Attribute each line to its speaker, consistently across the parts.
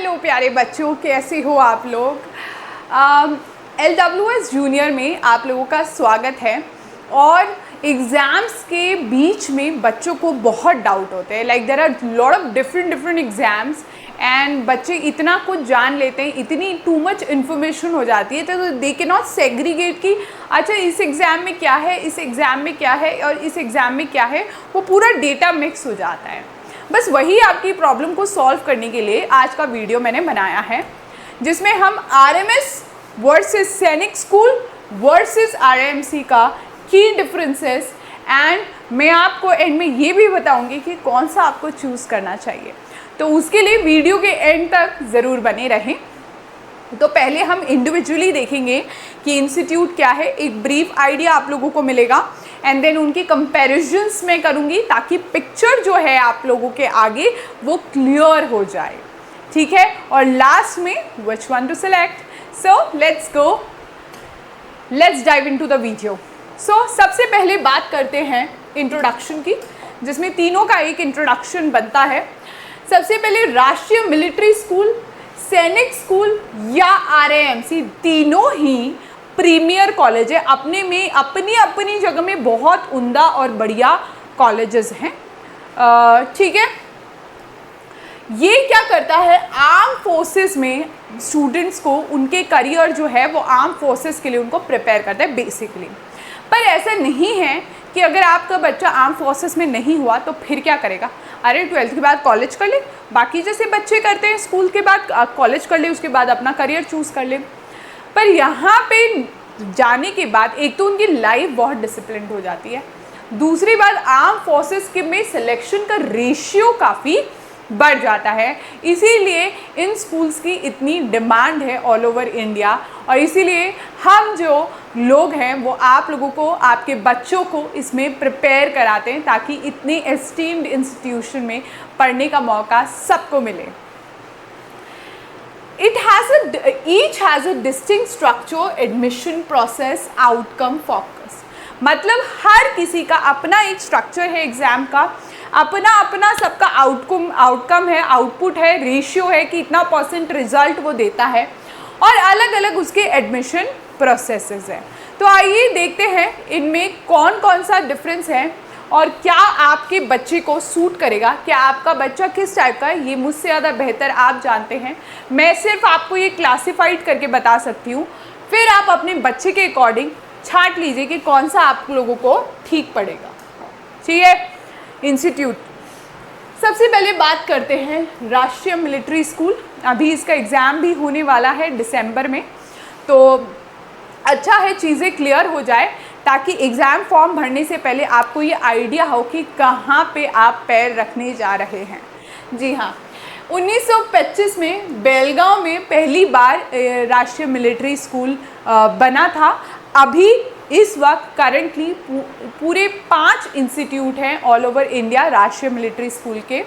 Speaker 1: Hello प्यारे बच्चों, कैसे हो आप लोग। LWS जूनियर में आप लोगों का स्वागत है। और एग्ज़ाम्स के बीच में बच्चों को बहुत डाउट होते हैं, like there are lot of different exams and बच्चे इतना कुछ जान लेते हैं, इतनी टू मच इन्फॉर्मेशन हो जाती है तो दे के नॉट सेग्रीगेट कि अच्छा इस एग्ज़ाम में क्या है, इस एग्ज़ाम में क्या है और इस एग्ज़ाम में क्या है। वो पूरा डेटा मिक्स हो जाता है। बस वही आपकी प्रॉब्लम को सॉल्व करने के लिए आज का वीडियो मैंने बनाया है, जिसमें हम RMS वर्सेस सैनिक स्कूल वर्सेस RMC का की डिफरेंसेस एंड मैं आपको एंड में ये भी बताऊंगी कि कौन सा आपको चूज़ करना चाहिए। तो उसके लिए वीडियो के एंड तक ज़रूर बने रहें। तो पहले हम इंडिविजुअली देखेंगे कि इंस्टीट्यूट क्या है, एक ब्रीफ आइडिया आप लोगों को मिलेगा एंड देन उनकी कंपैरिजन्स मैं करूँगी ताकि पिक्चर जो है आप लोगों के आगे वो क्लियर हो जाए, ठीक है। और लास्ट में which one to select. So let's dive into the video. So सबसे पहले बात करते हैं इंट्रोडक्शन की, जिसमें तीनों का एक इंट्रोडक्शन बनता है। सबसे पहले राष्ट्रीय मिलिट्री स्कूल, सैनिक स्कूल या RAMC तीनों ही प्रीमियर कॉलेज है, अपने में अपनी अपनी जगह में बहुत उम्दा और बढ़िया कॉलेजेस हैं, ठीक है। ये क्या करता है, आर्म फोर्सेस में स्टूडेंट्स को उनके करियर जो है वो आर्म फोर्सेस के लिए उनको प्रिपेयर करता है बेसिकली। पर ऐसा नहीं है कि अगर आपका बच्चा आर्म फोर्सेस में नहीं हुआ तो फिर क्या करेगा, अरे 12th के बाद कॉलेज कर ले, बाकी जैसे बच्चे करते हैं स्कूल के बाद कॉलेज कर ले, उसके बाद अपना करियर चूज़ कर ले। पर यहाँ पे जाने के बाद एक तो उनकी लाइफ बहुत डिसिप्लिन हो जाती है, दूसरी बात आर्म फोर्सेस के में सिलेक्शन का रेशियो काफ़ी बढ़ जाता है। इसीलिए इन स्कूल्स की इतनी डिमांड है ऑल ओवर इंडिया और इसीलिए हम जो लोग हैं वो आप लोगों को, आपके बच्चों को इसमें प्रिपेयर कराते हैं ताकि इतने एस्टीम्ड इंस्टीट्यूशन में पढ़ने का मौका सबको मिले। Each has a distinct structure, admission process, outcome, focus। मतलब हर किसी का अपना एक स्ट्रक्चर है एग्ज़ाम का, अपना अपना सबका आउटकम है, आउटपुट है, रेशियो है कि इतना % रिजल्ट वो देता है और अलग अलग उसके एडमिशन प्रोसेसेस हैं। तो आइए देखते हैं इनमें कौन कौन सा डिफरेंस है और क्या आपके बच्चे को सूट करेगा, क्या आपका बच्चा किस टाइप का है, ये मुझसे ज़्यादा बेहतर आप जानते हैं। मैं सिर्फ आपको ये क्लासिफाइड करके बता सकती हूँ, फिर आप अपने बच्चे के अकॉर्डिंग छांट लीजिए कि कौन सा आप लोगों को ठीक पड़ेगा, ठीक है। इंस्टीट्यूट सबसे पहले बात करते हैं राष्ट्रीय मिलिट्री स्कूल। अभी इसका एग्ज़ाम भी होने वाला है दिसंबर में, तो अच्छा है चीज़ें क्लियर हो जाए ताकि एग्ज़ाम फॉर्म भरने से पहले आपको ये आइडिया हो कि कहाँ पे आप पैर रखने जा रहे हैं। जी हाँ, 1925 में बेलगांव में पहली बार राष्ट्रीय मिलिट्री स्कूल बना था। अभी इस वक्त करंटली पूरे 5 इंस्टीट्यूट हैं ऑल ओवर इंडिया राष्ट्रीय मिलिट्री स्कूल के,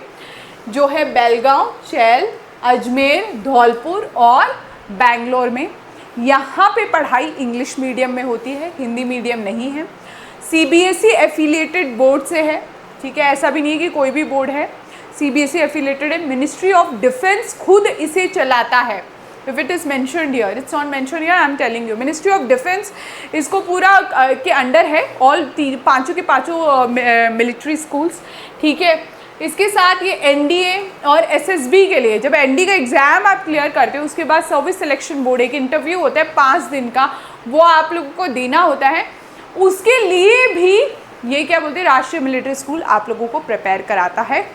Speaker 1: जो है बेलगांव, चैल, अजमेर, धौलपुर और बेंगलोर में। यहाँ पे पढ़ाई इंग्लिश मीडियम में होती है, हिंदी मीडियम नहीं है। CBSE एफिलिएटेड बोर्ड से है, ठीक है, ऐसा भी नहीं है कि कोई भी बोर्ड है, CBSE एफिलिएटेड है। मिनिस्ट्री ऑफ डिफेंस खुद इसे चलाता है। If it is mentioned here, it's not mentioned here, I am telling you. Ministry of defence इसको पूरा के अंडर है, ऑल पाँचों के पाँचों मिलिट्री स्कूल्स, ठीक है। इसके साथ ये NDA और SSB के लिए, जब ND का एग्ज़ाम आप क्लियर करते हो उसके बाद सर्विस सिलेक्शन बोर्ड एक इंटरव्यू होता है 5 दिन का, वो आप लोगों को देना होता है। उसके लिए भी ये क्या बोलते हैं, राष्ट्रीय मिलिट्री स्कूल आप लोगों को प्रिपेयर कराता है।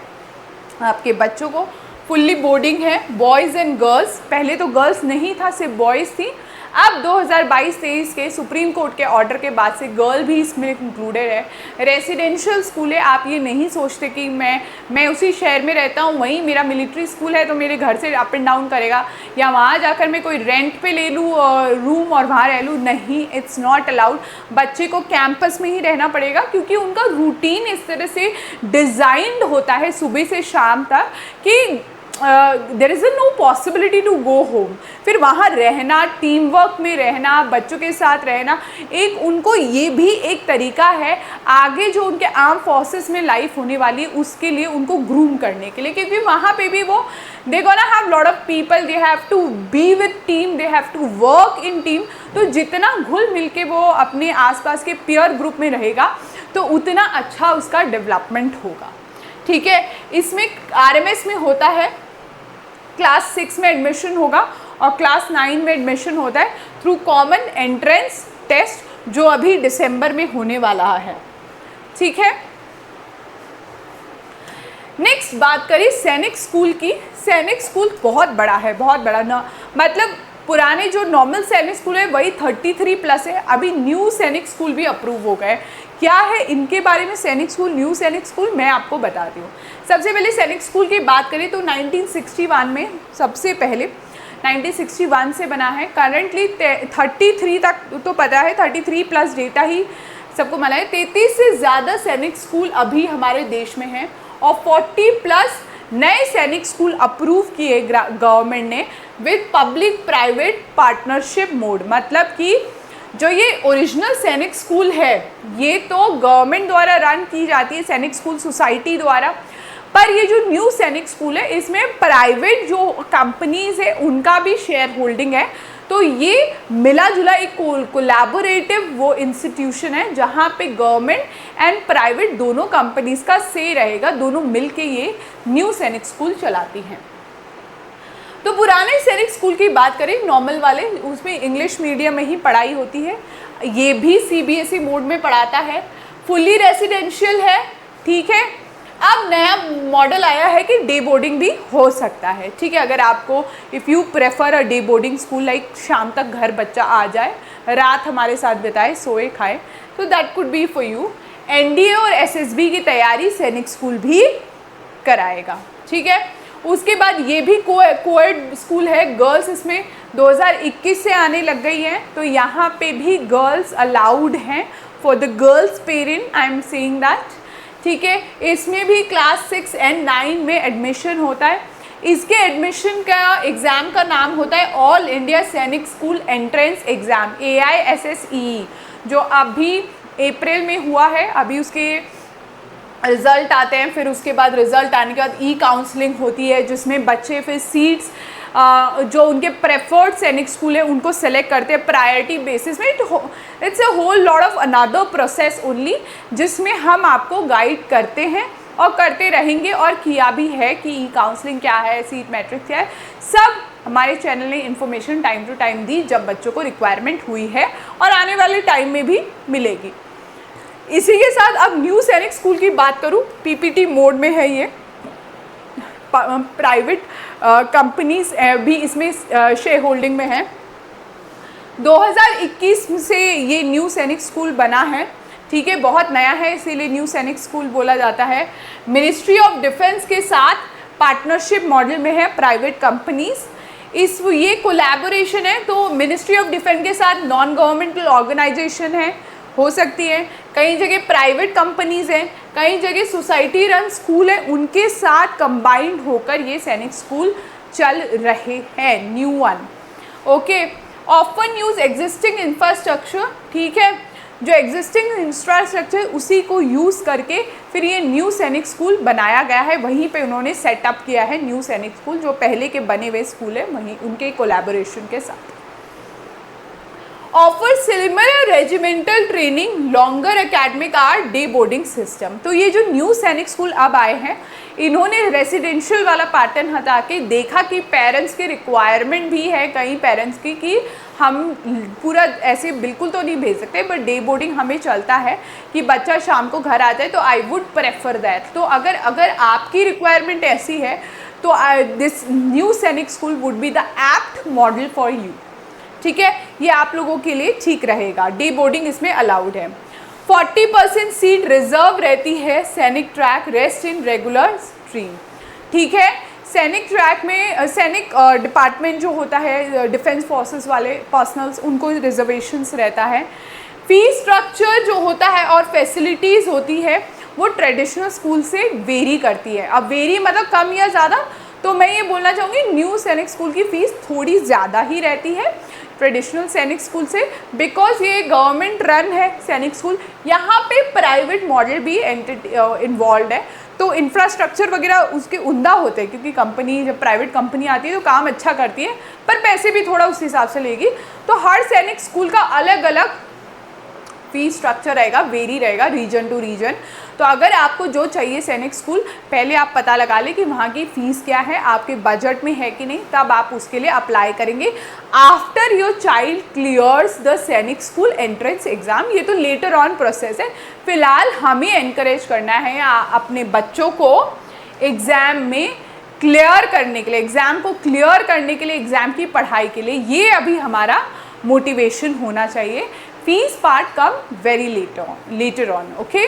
Speaker 1: आपके बच्चों को फुल्ली बोर्डिंग है, बॉयज़ एंड गर्ल्स। पहले तो गर्ल्स नहीं था, सिर्फ बॉयज़ थी। अब 2022-23 के सुप्रीम कोर्ट के ऑर्डर के बाद से गर्ल भी इसमें इंक्लूडेड है। रेसिडेंशियल स्कूल है, आप ये नहीं सोचते कि मैं उसी शहर में रहता हूँ, वहीं मेरा मिलिट्री स्कूल है तो मेरे घर से अप एंड डाउन करेगा या वहाँ जाकर मैं कोई रेंट पे ले लूँ रूम और वहाँ रह लूँ, नहीं, इट्स नॉट अलाउड। बच्चे को कैंपस में ही रहना पड़ेगा क्योंकि उनका रूटीन इस तरह से डिज़ाइंड होता है सुबह से शाम तक कि there is no possibility to go home. फिर वहाँ रहना, टीम वर्क में रहना, बच्चों के साथ रहना, एक उनको ये भी एक तरीका है आगे जो उनके आर्म फोर्सेस में लाइफ होने वाली है उसके लिए उनको ग्रूम करने के लिए, क्योंकि वहाँ पे भी वो they gonna have lot of people, they have to be with team, they have to work in team. तो जितना घुल मिल के वो अपने आसपास के पीयर ग्रुप में रहेगा तो उतना अच्छा उसका डेवलपमेंट होगा। ठीक है, इसमें RMS में होता है, क्लास 6 में एडमिशन होगा और क्लास 9 में एडमिशन होता है थ्रू कॉमन एंट्रेंस टेस्ट जो अभी दिसंबर में होने वाला है। ठीक है, नेक्स्ट बात करें सैनिक स्कूल की। सैनिक स्कूल बहुत बड़ा है, बहुत बड़ा ना, मतलब पुराने जो नॉर्मल सैनिक स्कूल है वही 33+ है, अभी न्यू सैनिक स्कूल भी अप्रूव हो गए। क्या है इनके बारे में सैनिक स्कूल, न्यू सैनिक स्कूल, मैं आपको बताती हूँ। सबसे पहले सैनिक स्कूल की बात करें तो 1961 में सबसे पहले 1961 से बना है। करंटली 33 तक तो पता है, 33+ डेटा ही सबको मिला है। 33 से ज़्यादा सैनिक स्कूल अभी हमारे देश में हैं और 40+ नए सैनिक स्कूल अप्रूव किए गवर्नमेंट ने with public private partnership mode. मतलब कि जो ये ओरिजिनल सैनिक स्कूल है ये तो गवर्नमेंट द्वारा रन की जाती है, सैनिक स्कूल सोसाइटी द्वारा, पर ये जो न्यू सैनिक स्कूल है इसमें प्राइवेट जो कंपनीज है उनका भी शेयर होल्डिंग है। तो ये मिला जुला एक कोलैबोरेटिव वो इंस्टीट्यूशन है जहाँ पे गवर्नमेंट एंड प्राइवेट दोनों कंपनीज का से रहेगा, दोनों मिल के ये न्यू सैनिक स्कूल चलाती हैं। तो पुराने सैनिक स्कूल की बात करें नॉर्मल वाले, उसमें इंग्लिश मीडियम में ही पढ़ाई होती है, ये भी CBSE मोड में पढ़ाता है, फुल्ली रेसिडेंशियल है। ठीक है, अब नया मॉडल आया है कि डे बोर्डिंग भी हो सकता है। ठीक है, अगर आपको if you prefer a day boarding school, like शाम तक घर बच्चा आ जाए, रात हमारे साथ बिताए, सोए खाए, तो that could be for you. NDA और SSB की तैयारी सैनिक स्कूल भी कराएगा। ठीक है, उसके बाद ये भी कोएड स्कूल है, गर्ल्स इसमें 2021 से आने लग गई हैं, तो यहाँ पे भी गर्ल्स अलाउड हैं for the girls parent, I am saying that. ठीक है, इसमें भी क्लास 6 एंड 9 में एडमिशन होता है। इसके एडमिशन का एग्ज़ाम का नाम होता है ऑल इंडिया सैनिक स्कूल एंट्रेंस एग्ज़ाम, AISSEE, जो अभी अप्रैल में हुआ है। अभी उसके रिज़ल्ट आते हैं, फिर उसके बाद रिज़ल्ट आने के बाद काउंसलिंग होती है जिसमें बच्चे फिर सीट्स जो उनके प्रेफर्ड सैनिक स्कूल है उनको सेलेक्ट करते हैं प्रायोरिटी बेसिस में। It's a whole lot of another process only, जिसमें हम आपको गाइड करते हैं और करते रहेंगे और किया भी है कि काउंसलिंग क्या है, सीट मैट्रिक्स क्या है, सब हमारे चैनल ने इन्फॉर्मेशन टाइम टू टाइम दी जब बच्चों को रिक्वायरमेंट हुई है और आने वाले टाइम में भी मिलेगी। इसी के साथ अब न्यू सैनिक स्कूल की बात करूँ, PPT मोड में है ये, प्राइवेट कंपनीज भी इसमें शेयर होल्डिंग में है। 2021 से ये न्यू सैनिक स्कूल बना है। ठीक है, बहुत नया है इसीलिए न्यू सैनिक स्कूल बोला जाता है। मिनिस्ट्री ऑफ डिफेंस के साथ पार्टनरशिप मॉडल में है प्राइवेट कंपनीज। ये कोलैबोरेशन है, तो मिनिस्ट्री ऑफ डिफेंस के साथ नॉन गवर्नमेंटल ऑर्गेनाइजेशन है, हो सकती है, कई जगह प्राइवेट कंपनीज हैं, कई जगह सोसाइटी रन स्कूल है, उनके साथ कंबाइंड होकर ये सैनिक स्कूल चल रहे हैं, new one. Okay, often use existing infrastructure. ठीक है, जो एग्जिस्टिंग इंफ्रास्ट्रक्चर उसी को यूज़ करके फिर ये न्यू सैनिक स्कूल बनाया गया है, वहीं पे उन्होंने सेटअप किया है न्यू सैनिक स्कूल, जो पहले के बने हुए स्कूल है वहीं उनके कोलैबोरेशन के साथ। Offer similar regimental training, longer academic or day boarding system. तो ये जो न्यू सैनिक स्कूल अब आए हैं, इन्होंने रेसिडेंशियल वाला पैटर्न हटा के देखा कि पेरेंट्स की रिक्वायरमेंट भी है कई पेरेंट्स की कि हम पूरा ऐसे बिल्कुल तो नहीं भेज सकते, बट डे बोर्डिंग हमें चलता है कि बच्चा शाम को घर आ जाए, तो आई वुड प्रेफर दैट। तो अगर आपकी रिक्वायरमेंट ऐसी है तो this new Sainik school would be the apt model for you. ठीक है, ये आप लोगों के लिए ठीक रहेगा, डे बोर्डिंग इसमें अलाउड है। 40% सीट रिजर्व रहती है सैनिक track, rest in regular stream. ठीक है, सैनिक ट्रैक में सैनिक डिपार्टमेंट जो होता है डिफेंस फोर्सेस वाले पर्सनल्स, उनको रिजर्वेशंस रहता है। फीस स्ट्रक्चर जो होता है और फैसिलिटीज़ होती है वो ट्रेडिशनल स्कूल से वेरी करती है। अब वेरी मतलब कम या ज़्यादा, तो मैं ये बोलना चाहूँगी न्यू सैनिक स्कूल की फ़ीस थोड़ी ज़्यादा ही रहती है ट्रेडिशनल सैनिक स्कूल से, बिकॉज ये गवर्नमेंट रन है सैनिक स्कूल। यहाँ पे प्राइवेट मॉडल भी इन्वॉल्व है, तो इंफ्रास्ट्रक्चर वगैरह उसके उमदा होते हैं, क्योंकि कंपनी जब प्राइवेट कंपनी आती है तो काम अच्छा करती है पर पैसे भी थोड़ा उस हिसाब से लेगी। तो हर सैनिक स्कूल का अलग अलग फीस स्ट्रक्चर रहेगा, वेरी रहेगा रीजन टू रीजन। तो अगर आपको जो चाहिए सैनिक स्कूल, पहले आप पता लगा लें कि वहाँ की फ़ीस क्या है, आपके बजट में है कि नहीं, तब आप उसके लिए अप्लाई करेंगे after your child clears the सैनिक स्कूल एंट्रेंस एग्ज़ाम। ये तो लेटर ऑन प्रोसेस है, फ़िलहाल हमें एनकरेज करना है अपने बच्चों को एग्ज़ाम में क्लियर करने के लिए, एग्ज़ाम को क्लियर करने के लिए, एग्ज़ाम की पढ़ाई के लिए, ये अभी हमारा मोटिवेशन होना चाहिए। Fees part come very later on, okay.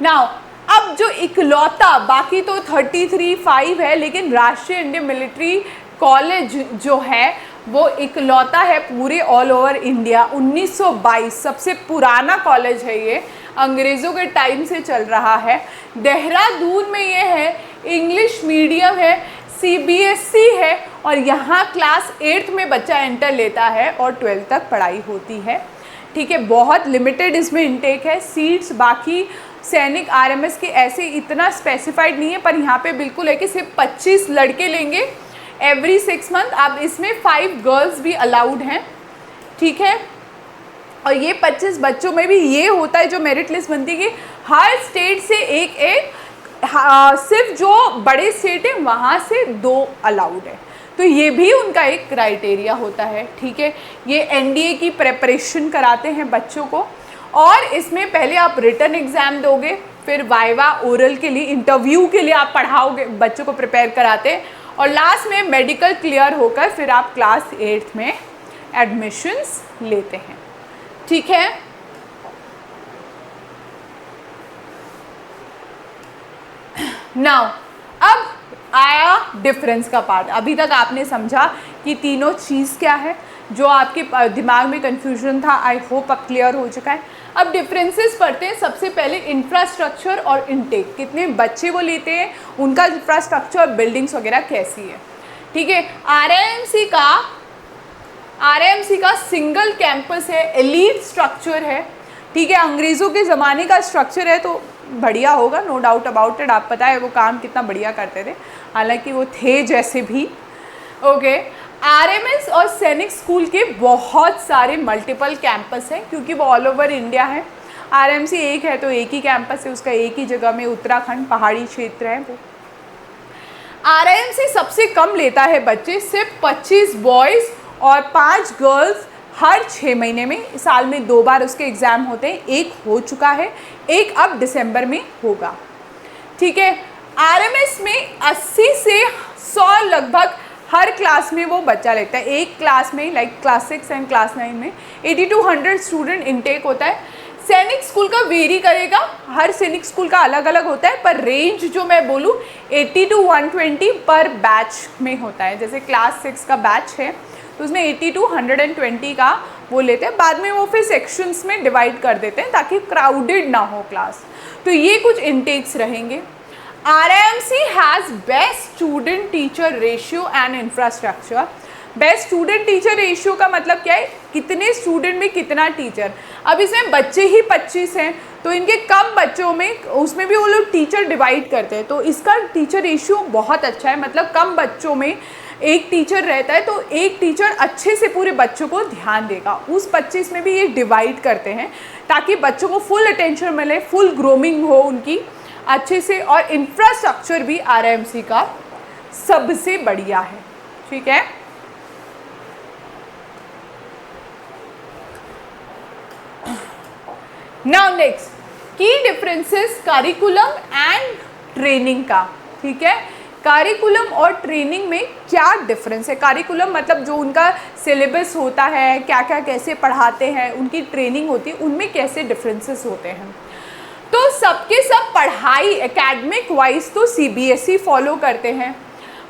Speaker 1: Now अब जो इकलौता, बाकी तो 33-5 है, लेकिन राष्ट्रीय इंडियन मिलिट्री कॉलेज जो है वो इकलौता है पूरे ऑल ओवर इंडिया। 1922 सबसे पुराना कॉलेज है ये, अंग्रेज़ों के टाइम से चल रहा है। देहरादून में ये है, इंग्लिश मीडियम है, CBSE है, और यहाँ क्लास 8th में बच्चा एंटर लेता है और 12th तक पढ़ाई होती है, ठीक है। बहुत लिमिटेड इसमें इनटेक है, सीट्स बाकी सैनिक RMS के ऐसे इतना स्पेसिफाइड नहीं है, पर यहाँ पे बिल्कुल है कि सिर्फ 25 लड़के लेंगे एवरी 6 मंथ। अब इसमें 5 गर्ल्स भी अलाउड हैं, ठीक है। और ये 25 बच्चों में भी ये होता है जो मेरिट लिस्ट बनती है कि हर स्टेट से एक सिर्फ जो बड़े स्टेट हैं वहाँ से 2 अलाउड है, तो ये भी उनका एक क्राइटेरिया होता है, ठीक है। ये NDA की प्रेपरेशन कराते हैं बच्चों को, और इसमें पहले आप रिटन एग्ज़ाम दोगे, फिर वाइवा ओरल के लिए, इंटरव्यू के लिए आप पढ़ाओगे, बच्चों को प्रिपेयर कराते हैं, और लास्ट में मेडिकल क्लियर होकर फिर आप क्लास 8th में एडमिशन्स लेते हैं, ठीक है। नाउ अब आया डिफरेंस का पार्ट। अभी तक आपने समझा कि तीनों चीज़ क्या है, जो आपके दिमाग में कन्फ्यूजन था आई होप अब क्लियर हो चुका है। अब डिफरेंसेस पढ़ते हैं। सबसे पहले इंफ्रास्ट्रक्चर और इनटेक, कितने बच्चे वो लेते हैं, उनका इंफ्रास्ट्रक्चर, बिल्डिंग्स वगैरह कैसी है, ठीक है। RIMC का सिंगल कैंपस है, एलीट स्ट्रक्चर है, ठीक है। अंग्रेज़ों के ज़माने का स्ट्रक्चर है तो बढ़िया होगा, नो डाउट अबाउट इट। आप पता है वो काम कितना बढ़िया करते थे, हालांकि वो थे जैसे भी, ओके। RMS और सैनिक स्कूल के बहुत सारे मल्टीपल कैंपस हैं, क्योंकि वो ऑल ओवर इंडिया है। RMC एक है तो एक ही कैंपस है उसका, एक ही जगह में, उत्तराखंड पहाड़ी क्षेत्र है वो। RIMC सबसे कम लेता है बच्चे, सिर्फ 25 बॉयज़ और 5 गर्ल्स हर 6 महीने में। साल में 2 बार उसके एग्ज़ाम होते हैं, एक हो चुका है, एक अब दिसंबर में होगा, ठीक है। RMS में 80 से 100 लगभग हर क्लास में वो बच्चा लेता है। एक क्लास में, लाइक क्लास 6 एंड क्लास 9 में 80 to 100 स्टूडेंट इनटेक होता है। सैनिक स्कूल का वेरी करेगा, हर सैनिक स्कूल का अलग अलग होता है, पर रेंज जो मैं बोलूँ 80 to 120 पर बैच में होता है। जैसे क्लास 6 का बैच है तो उसमें 80 to 120 का वो लेते हैं, बाद में वो फिर सेक्शंस में डिवाइड कर देते हैं ताकि क्राउडेड ना हो क्लास। तो ये कुछ इनटेक्स रहेंगे। RIMC has best student teacher ratio and infrastructure. Best student teacher ratio का मतलब क्या है, कितने स्टूडेंट में कितना टीचर। अब इसमें बच्चे ही 25 हैं तो इनके कम बच्चों में, उसमें भी वो लोग टीचर डिवाइड करते हैं, तो इसका टीचर रेशियो बहुत अच्छा है। मतलब कम बच्चों में एक टीचर रहता है तो एक टीचर अच्छे से पूरे बच्चों को ध्यान देगा। उस 25 में भी ये डिवाइड करते हैं ताकि बच्चों को फुल अटेंशन मिले, फुल ग्रूमिंग हो उनकी अच्छे से। और इंफ्रास्ट्रक्चर भी RIMC का सबसे बढ़िया है, ठीक है। नाउ नेक्स्ट, की डिफरेंसेस करिकुलम एंड ट्रेनिंग का, ठीक है। करिकुलम और ट्रेनिंग में क्या डिफरेंस है। करिकुलम मतलब जो उनका सिलेबस होता है, क्या क्या कैसे पढ़ाते हैं, उनकी ट्रेनिंग होती है, उनमें कैसे डिफरेंसेस होते हैं। तो सबके सब पढ़ाई एकेडमिक वाइज तो CBSE फॉलो करते हैं,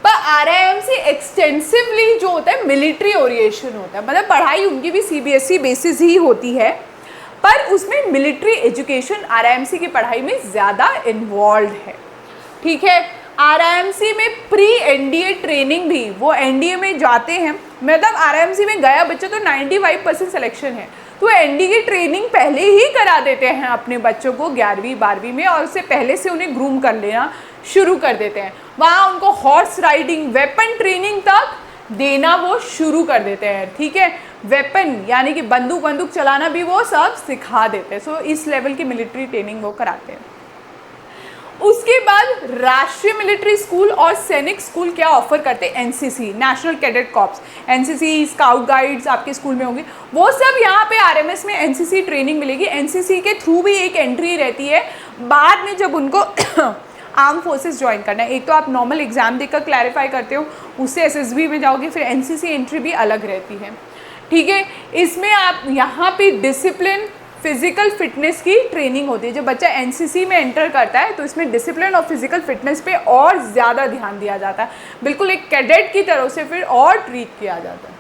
Speaker 1: पर RIMC एक्सटेंसिवली जो होता है मिलिट्री ओरिएंटेशन होता है। मतलब पढ़ाई उनकी भी CBSE बेसिस ही होती है, पर उसमें मिलिट्री एजुकेशन RIMC की पढ़ाई में ज़्यादा इन्वॉल्व है, ठीक है। आरआईएमसी में प्री एनडीए ट्रेनिंग भी, वो एनडीए में जाते हैं, मतलब आरआईएमसी में गया बच्चा तो 95% सिलेक्शन है, तो एनडीए की ट्रेनिंग पहले ही करा देते हैं अपने बच्चों को 11वीं 12वीं में, और उससे पहले से उन्हें ग्रूम कर लेना शुरू कर देते हैं। वहाँ उनको हॉर्स राइडिंग, वेपन ट्रेनिंग तक देना वो शुरू कर देते हैं, ठीक है। वेपन यानी कि बंदूक चलाना भी वो सब सिखा देते हैं। सो इस लेवल की मिलिट्री ट्रेनिंग वो कराते हैं। उसके बाद राष्ट्रीय मिलिट्री स्कूल और सैनिक स्कूल क्या ऑफर करते हैं? NCC, national cadet corps, NCC, scout guides आपके स्कूल में होंगे, वो सब यहाँ पे आरएमएस में एनसीसी ट्रेनिंग मिलेगी। एनसीसी के थ्रू भी एक एंट्री रहती है बाद में जब उनको आर्म फोर्सेस ज्वाइन करना है। एक तो आप नॉर्मल एग्जाम देकर क्लैरिफाई करते हो, उससे एसएसबी में जाओगे, फिर एनसीसी एंट्री भी अलग रहती है, ठीक है। इसमें आप यहाँ पे डिसिप्लिन, फिजिकल फिटनेस की ट्रेनिंग होती है। जब बच्चा एनसीसी में एंटर करता है तो इसमें डिसिप्लिन और फिजिकल फिटनेस पे और ज़्यादा ध्यान दिया जाता है, बिल्कुल एक कैडेट की तरह से फिर और ट्रीट किया जाता है।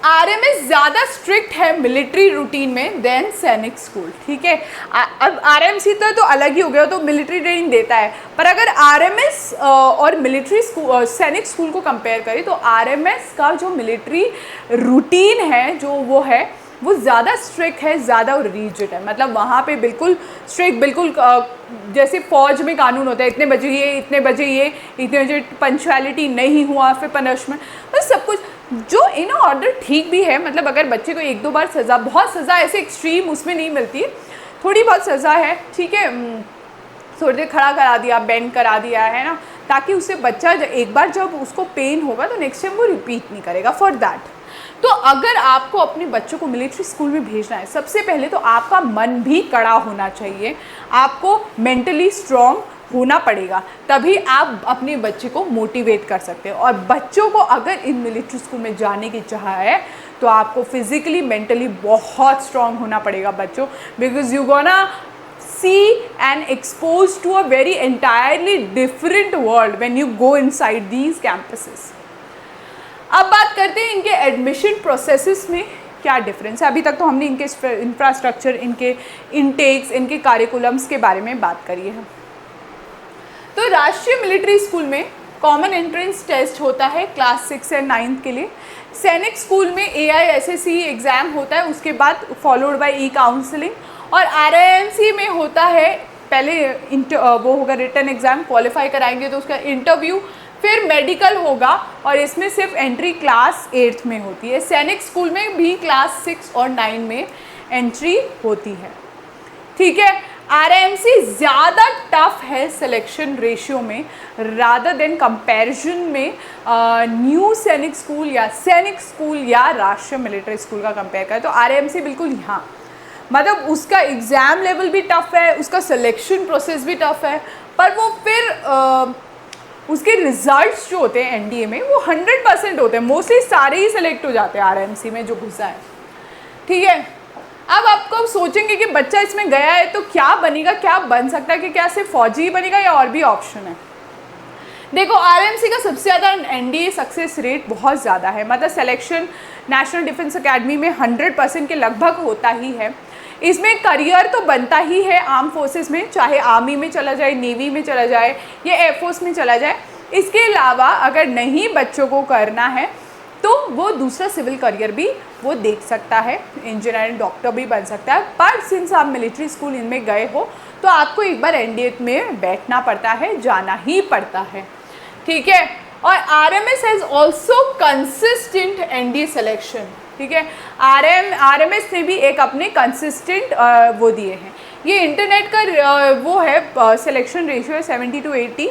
Speaker 1: आरएमएस ज़्यादा स्ट्रिक्ट है मिलिट्री रूटीन में देन सैनिक स्कूल, ठीक है। अब आरएमसी तो अलग ही हो गया, तो मिलिट्री ट्रेनिंग देता है, पर अगर आरएमएस और मिलिट्री स्कूल, सैनिक स्कूल को कंपेयर करें तो आरएमएस का जो मिलिट्री रूटीन है जो वो ज़्यादा स्ट्रिक्ट है, ज़्यादा रिजिड है। मतलब वहाँ पे बिल्कुल स्ट्रिक्ट, बिल्कुल जैसे फौज में कानून होता है, इतने बजे ये, इतने बजे पंक्चुअलिटी नहीं हुआ फिर पनिशमेंट, बस सब कुछ जो इन ऑर्डर ठीक भी है। मतलब अगर बच्चे को 1-2 बार सज़ा, बहुत सज़ा ऐसे एक्सट्रीम उसमें नहीं मिलती, थोड़ी बहुत सज़ा है, ठीक है, थोड़ी देर खड़ा करा दिया, बेंड करा दिया है ना, ताकि उससे बच्चा एक बार जब उसको पेन होगा तो नेक्स्ट टाइम वो रिपीट नहीं करेगा फॉर दैट। तो अगर आपको अपने बच्चों को मिलिट्री स्कूल में भेजना है, सबसे पहले तो आपका मन भी कड़ा होना चाहिए, आपको मेंटली स्ट्रॉन्ग होना पड़ेगा, तभी आप अपने बच्चे को मोटिवेट कर सकते हो। और बच्चों को अगर इन मिलिट्री स्कूल में जाने की चाह है तो आपको फिजिकली मेंटली बहुत स्ट्रॉन्ग होना पड़ेगा बच्चों, because you gonna see and exposed to a very entirely different world when you go inside these campuses. अब बात करते हैं इनके एडमिशन प्रोसेसेस में क्या डिफरेंस है। अभी तक तो हमने इनके इंफ्रास्ट्रक्चर, इनके इनटेक्स, इनके कारिकुलम्स के बारे में बात करी है। तो राष्ट्रीय मिलिट्री स्कूल में कॉमन एंट्रेंस टेस्ट होता है क्लास 6 एंड 9 के लिए। सैनिक स्कूल में AISSE एग्ज़ाम होता है, उसके बाद फॉलोड बाय ई-काउंसलिंग। और RIMC में होता है पहले वो होगा रिटन एग्ज़ाम, क्वालिफाई कराएंगे तो उसका इंटरव्यू, फिर मेडिकल होगा, और इसमें सिर्फ एंट्री क्लास 8th में होती है। सैनिक स्कूल में भी क्लास 6 और 9 में एंट्री होती है, ठीक है। RIMC ज़्यादा टफ है सिलेक्शन रेशियो में रादर देन कंपैरिजन में न्यू सैनिक स्कूल या सैनिक स्कूल या राष्ट्रीय मिलिट्री स्कूल का कंपेयर करें तो RIMC बिल्कुल यहाँ, मतलब उसका एग्ज़ाम लेवल भी टफ है, उसका सिलेक्शन प्रोसेस भी टफ है, पर वो फिर उसके रिजल्ट्स जो होते हैं एनडीए में वो 100% होते हैं, मोस्टली सारे ही सेलेक्ट हो जाते हैं RIMC में जो घुसा है, ठीक है। अब आपको सोचेंगे कि बच्चा इसमें गया है तो क्या बनेगा, क्या बन सकता है, कि क्या सिर्फ फौजी बनेगा या और भी ऑप्शन है। देखो RIMC का सबसे ज़्यादा एनडीए सक्सेस रेट बहुत ज़्यादा है, मतलब सिलेक्शन नेशनल डिफेंस एकेडमी में 100% के लगभग होता ही है। इसमें करियर तो बनता ही है आर्म फोर्सेस में, चाहे आर्मी में चला जाए, नेवी में चला जाए या एयरफोर्स में चला जाए। इसके अलावा अगर नहीं बच्चों को करना है तो वो दूसरा सिविल करियर भी वो देख सकता है, इंजीनियर, डॉक्टर भी बन सकता है। पर सिंस आप मिलिट्री स्कूल इनमें गए हो तो आपको एक बार एनडीए में बैठना पड़ता है, जाना ही पड़ता है, ठीक है। और RMS has also consistent NDA selection, ठीक है। RMS ने भी एक अपने कंसिस्टेंट वो दिए हैं। ये इंटरनेट का वो है सिलेक्शन रेशियो है 70 to 80,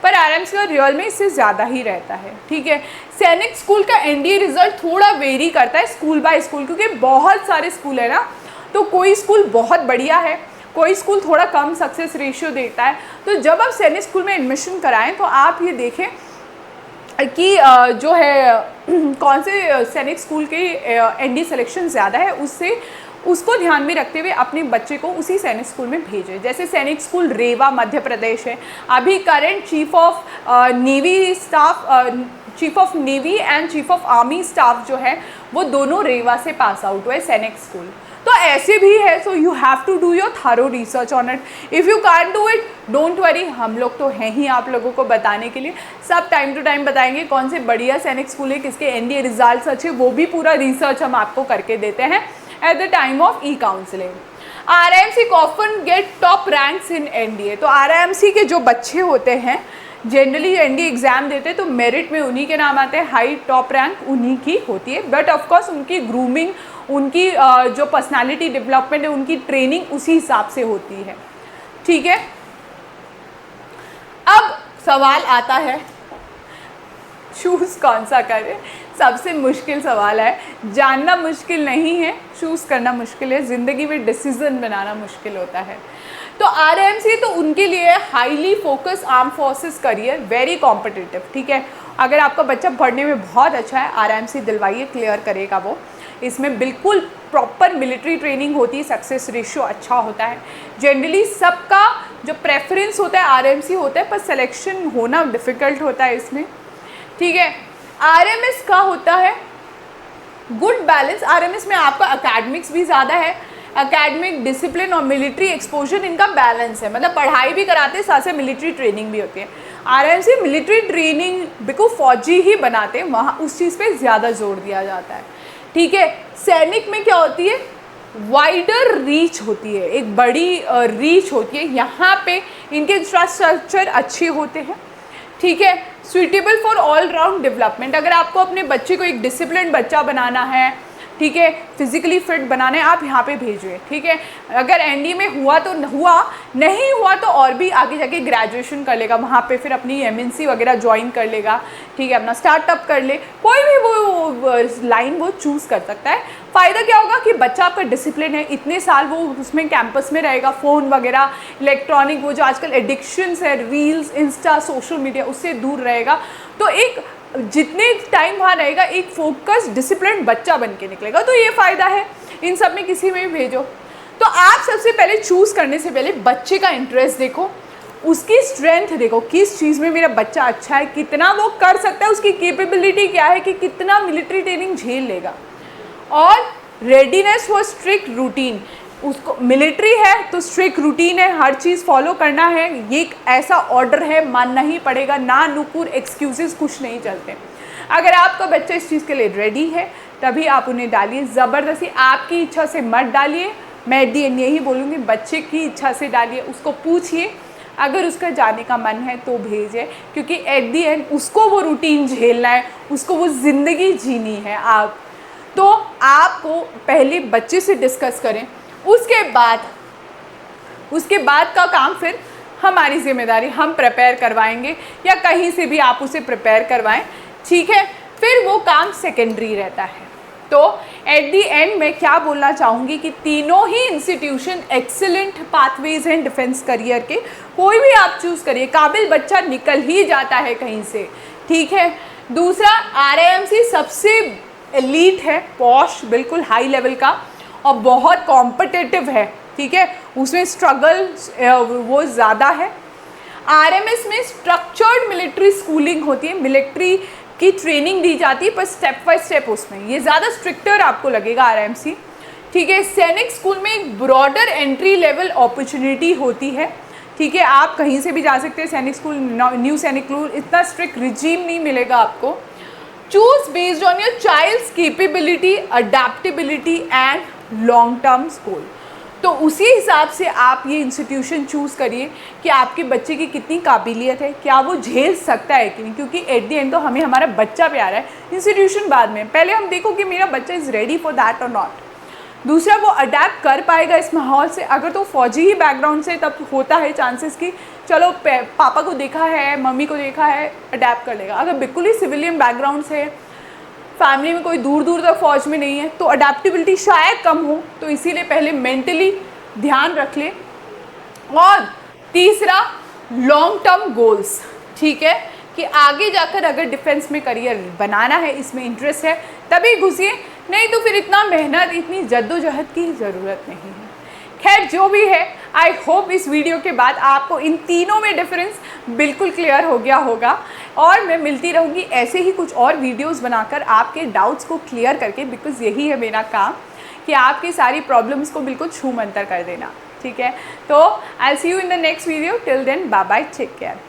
Speaker 1: पर RMS का रियल में इससे ज़्यादा ही रहता है, ठीक है। सैनिक स्कूल का एनडीए रिजल्ट थोड़ा वेरी करता है स्कूल बाय स्कूल, क्योंकि बहुत सारे स्कूल है ना, तो कोई स्कूल बहुत बढ़िया है, कोई स्कूल थोड़ा कम सक्सेस रेशियो देता है। तो जब आप सैनिक स्कूल में एडमिशन कराएं तो आप ये देखें कि जो है कौन से सैनिक स्कूल के एनडीए सिलेक्शन ज़्यादा है, उसको ध्यान में रखते हुए अपने बच्चे को उसी सैनिक स्कूल में भेजें। जैसे सैनिक स्कूल रेवा मध्य प्रदेश है, अभी current chief of navy and chief of army staff जो है वो दोनों रेवा से पास आउट हुए सैनिक स्कूल। तो ऐसे भी है, so you have to do your thorough research on it. If you can't do it, don't worry, हम लोग तो हैं ही आप लोगों को बताने के लिए. सब टाइम टू टाइम बताएंगे कौन से बढ़िया सैनिक स्कूल है, किसके एनडीए रिजल्ट्स अच्छे, वो भी पूरा रिसर्च हम आपको करके देते हैं at the time of E counselling. RIMC often get top ranks in NDA. तो RIMC के जो बच्चे होते हैं जनरली एनडीए एग्ज़ाम देते हैं तो मेरिट में उन्हीं के नाम आते हैं, हाई टॉप रैंक उन्हीं की होती है. बट ऑफकोर्स उनकी ग्रूमिंग, उनकी जो पर्सनालिटी डेवलपमेंट है, उनकी ट्रेनिंग उसी हिसाब से होती है. ठीक है, अब सवाल आता है चूज़ कौन सा करें. सबसे मुश्किल सवाल है. जानना मुश्किल नहीं है, चूज़ करना मुश्किल है. ज़िंदगी में डिसीज़न बनाना मुश्किल होता है. तो RIMC तो उनके लिए highly focus arm forces career, very competitive. ठीक है, अगर आपका बच्चा पढ़ने में बहुत अच्छा है, RIMC दिलवाइए, क्लियर करेगा वो. इसमें बिल्कुल प्रॉपर मिलिट्री ट्रेनिंग होती है, सक्सेस रेशियो अच्छा होता है. जनरली सबका जो प्रेफरेंस होता है RIMC होता है, पर सिलेक्शन होना डिफ़िकल्ट होता है इसमें. ठीक है, RMS का होता है गुड बैलेंस. RMS में आपका अकेडमिक्स भी ज़्यादा है, अकेडमिक डिसिप्लिन और मिलिट्री एक्सपोजर इनका बैलेंस है. मतलब पढ़ाई भी कराते हैं, साथ से मिलिट्री ट्रेनिंग भी होती है. RIMC मिलिट्री ट्रेनिंग बिल्कुल फौजी ही बनाते हैं, वहाँ उस चीज़ पे ज़्यादा जोर दिया जाता है. ठीक है, सैनिक में क्या होती है, वाइडर रीच होती है, एक बड़ी रीच होती है. यहाँ पे इनके इंफ्रास्ट्रक्चर अच्छे होते हैं. ठीक है, suitable for all round development. अगर आपको अपने बच्चे को एक डिसिप्लिन बच्चा बनाना है, ठीक है, फिजिकली फिट बनाने, आप यहाँ पे भेजिए. ठीक है, अगर एनडीए में हुआ तो हुआ, नहीं हुआ तो और भी आगे जाके ग्रेजुएशन कर लेगा, वहाँ पे फिर अपनी MNC वगैरह ज्वाइन कर लेगा. ठीक है, अपना स्टार्टअप कर ले, कोई भी वो लाइन वो चूज़ कर सकता है. फ़ायदा क्या होगा कि बच्चा आपका डिसिप्लिन है, इतने साल वो उसमें कैंपस में रहेगा, फ़ोन वगैरह इलेक्ट्रॉनिक वो जो आजकल एडिक्शंस है, रील्स, इंस्टा, सोशल मीडिया, उससे दूर रहेगा. तो एक जितने टाइम वहाँ रहेगा एक फोकस डिसिप्लिन बच्चा बन के निकलेगा. तो ये फ़ायदा है. इन सब में किसी में भी भेजो. तो आप सबसे पहले चूज़ करने से पहले बच्चे का इंटरेस्ट देखो, उसकी स्ट्रेंथ देखो, किस चीज़ में मेरा बच्चा अच्छा है, कितना वो कर सकता है, उसकी कैपेबिलिटी क्या है, कि कितना मिलिट्री ट्रेनिंग झेल लेगा. और रेडीनेस फॉर स्ट्रिक्ट रूटीन. उसको मिलिट्री है तो स्ट्रिक्ट रूटीन है, हर चीज़ फॉलो करना है, ये एक ऐसा ऑर्डर है, मानना ही पड़ेगा. ना नुकुर एक्सक्यूजेस कुछ नहीं चलते. अगर आपका बच्चा इस चीज़ के लिए रेडी है तभी आप उन्हें डालिए. ज़बरदस्ती आपकी इच्छा से मत डालिए. मैं एट दी एंड यही बोलूँगी, बच्चे की इच्छा से डालिए. उसको पूछिए, अगर उसका जाने का मन है तो भेजें, क्योंकि एट दी एंड उसको वो रूटीन झेलना है, उसको वो ज़िंदगी जीनी है. आप तो आपको पहले बच्चे से डिस्कस करें, उसके बाद का काम फिर हमारी जिम्मेदारी, हम प्रिपेयर करवाएंगे या कहीं से भी आप उसे प्रिपेयर करवाएं. ठीक है, फिर वो काम सेकेंडरी रहता है. तो एट दी एंड मैं क्या बोलना चाहूँगी कि तीनों ही इंस्टीट्यूशन एक्सीलेंट पाथवेज हैं डिफेंस करियर के. कोई भी आप चूज़ करिए, काबिल बच्चा निकल ही जाता है कहीं से. ठीक है, दूसरा RIMC सबसे एलीट है, पॉश, बिल्कुल हाई लेवल का, और बहुत कॉम्पिटिटिव है. ठीक है, उसमें स्ट्रगल वो ज़्यादा है. RMS में स्ट्रक्चर्ड मिलिट्री स्कूलिंग होती है, मिलिट्री की ट्रेनिंग दी जाती है, पर स्टेप बाय स्टेप उसमें ये ज़्यादा स्ट्रिक्टर आपको लगेगा RIMC. ठीक है, सैनिक स्कूल में एक ब्रॉडर एंट्री लेवल अपॉर्चुनिटी होती है. ठीक है, आप कहीं से भी जा सकते हैं Sainik school, new Sainik school, इतना स्ट्रिक्ट रिजीम नहीं मिलेगा आपको. Choose based on your child's capability, adaptability and long term goal. तो उसी हिसाब से आप ये इंस्टीट्यूशन चूज़ करिए कि आपके बच्चे की कितनी काबिलियत है, क्या वो झेल सकता है कि नहीं. क्योंकि एट दी एंड तो हमें हमारा बच्चा प्यारा है, इंस्टीट्यूशन बाद में. पहले हम देखो कि मेरा बच्चा इज़ रेडी फॉर दैट और नॉट. दूसरा, वो अडेप्ट कर पाएगा इस माहौल से. अगर तो फौजी ही बैकग्राउंड से, तब होता है चांसेस कि चलो पापा को देखा है, मम्मी को देखा है, अडेप्ट कर लेगा. अगर बिल्कुल ही सिविलियन बैकग्राउंड से, फैमिली में कोई दूर दूर तक फौज में नहीं है, तो अडेप्टेबिलिटी शायद कम हो. तो इसीलिए पहले मेंटली ध्यान रख ले. और तीसरा, लॉन्ग टर्म गोल्स. ठीक है, कि आगे जाकर अगर डिफेंस में करियर बनाना है, इसमें इंटरेस्ट है, तभी घुसिए, नहीं तो फिर इतना मेहनत, इतनी जद्दोजहद की ज़रूरत नहीं है. खैर, जो भी है, आई होप इस वीडियो के बाद आपको इन तीनों में डिफरेंस बिल्कुल क्लियर हो गया होगा. और मैं मिलती रहूँगी ऐसे ही कुछ और वीडियोस बनाकर आपके डाउट्स को क्लियर करके, बिकॉज़ यही है मेरा काम कि आपकी सारी प्रॉब्लम्स को बिल्कुल छू मंतर कर देना, ठीक है। तो I see you in the next video, till then bye bye, take care.